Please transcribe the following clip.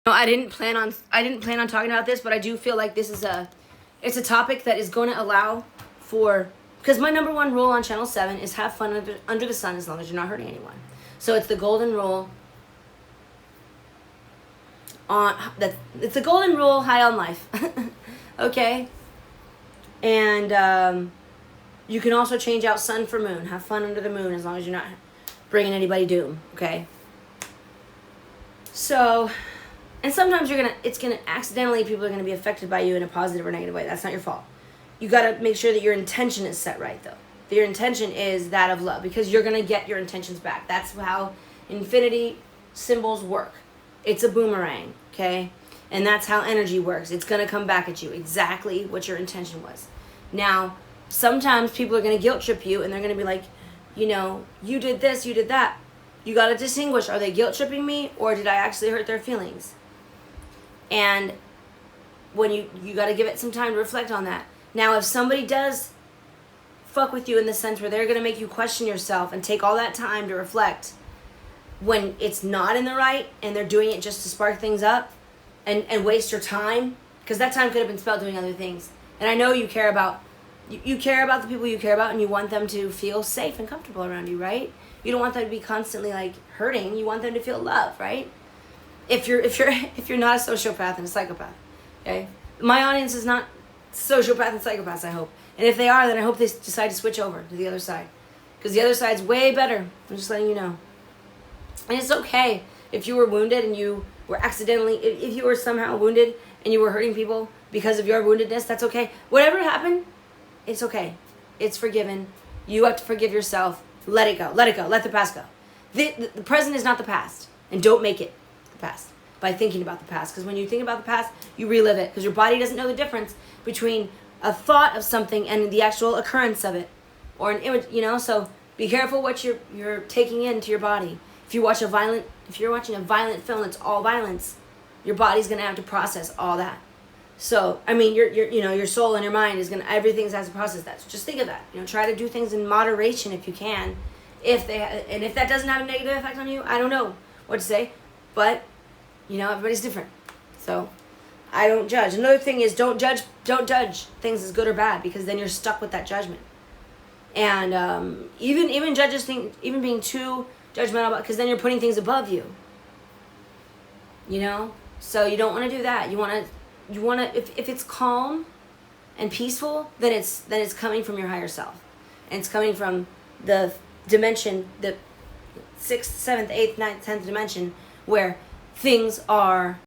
No, I didn't plan on talking about this, but I do feel like this is it's a topic that is going to allow for, because my number one rule on Channel 7 is have fun under the sun as long as you're not hurting anyone. So it's the golden rule it's the golden rule high on life. Okay? And you can also change out sun for moon. Have fun under the moon as long as you're not bringing anybody doom, okay? So, and sometimes accidentally, people are gonna be affected by you in a positive or negative way. That's not your fault. You gotta make sure that your intention is set right, though. That your intention is that of love, because you're gonna get your intentions back. That's how infinity symbols work. It's a boomerang, okay? And that's how energy works. It's gonna come back at you exactly what your intention was. Now, sometimes people are gonna guilt trip you, and they're gonna be like, you know, you did this, you did that. You gotta distinguish, are they guilt tripping me, or did I actually hurt their feelings? And when you gotta give it some time to reflect on that. Now, if somebody does fuck with you in the sense where they're gonna make you question yourself and take all that time to reflect when it's not in the right, and they're doing it just to spark things up and waste your time, because that time could have been spent doing other things. And I know you care about you care about the people you care about, and you want them to feel safe and comfortable around you, right? You don't want them to be constantly like hurting. You want them to feel love, right? If you're not a sociopath and a psychopath, okay? My audience is not sociopath and psychopaths, I hope. And if they are, then I hope they decide to switch over to the other side, because the other side's way better. I'm just letting you know. And it's okay if you were wounded and you were accidentally, if you were somehow wounded and you were hurting people because of your woundedness, that's okay. Whatever happened, it's okay. It's forgiven. You have to forgive yourself. Let it go. Let it go. Let the past go. The present is not the past. And don't make it the past by thinking about the past. Because when you think about the past, you relive it. Because your body doesn't know the difference between a thought of something and the actual occurrence of it. Or an image, you know? So be careful what you're taking into your body. If you're watching a violent film that's all violence, your body's going to have to process all that. So, I mean, your soul and your mind everything has to process that. So just think of that. You know, try to do things in moderation if you can. If that doesn't have a negative effect on you, I don't know what to say. But, you know, everybody's different. So, I don't judge. Another thing is don't judge things as good or bad, because then you're stuck with that judgment. And even judges think, even being too judgmental, because then you're putting things above you. You know? So you don't want to do that. You want to, if it's calm and peaceful, then it's coming from your higher self. And it's coming from the dimension, the 6th, 7th, 8th, 9th, 10th dimension, where things are